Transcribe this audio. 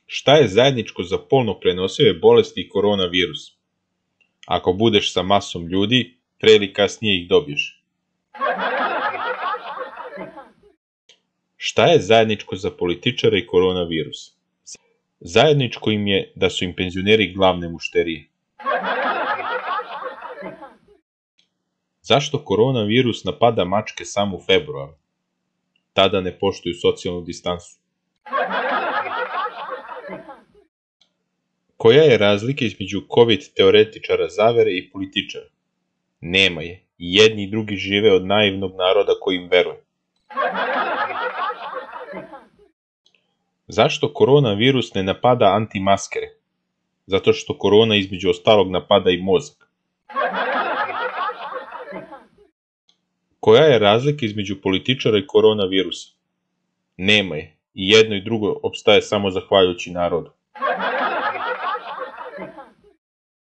Šta je zajedničko za polno prenosive bolesti i koronavirus? Ako budeš sa masom ljudi, pre ili kasnije ih dobiješ. Šta je zajedničko za političare i koronavirus? Zajedničko im je da su im penzioneri glavne mušterije. Zašto koronavirus napada mačke samo u februaru? Tada ne poštuju socijalnu distansu. Koja je razlika između COVID teoretičara zavere i političara? Nema je. I jedni i drugi žive od naivnog naroda koji im veruje. Zašto koronavirus ne napada antimaskere? Zato što korona između ostalog napada i mozak. Koja je razlika između političara i koronavirusa? Nema je. I jedno i drugo opstaje samo zahvaljujući narodu.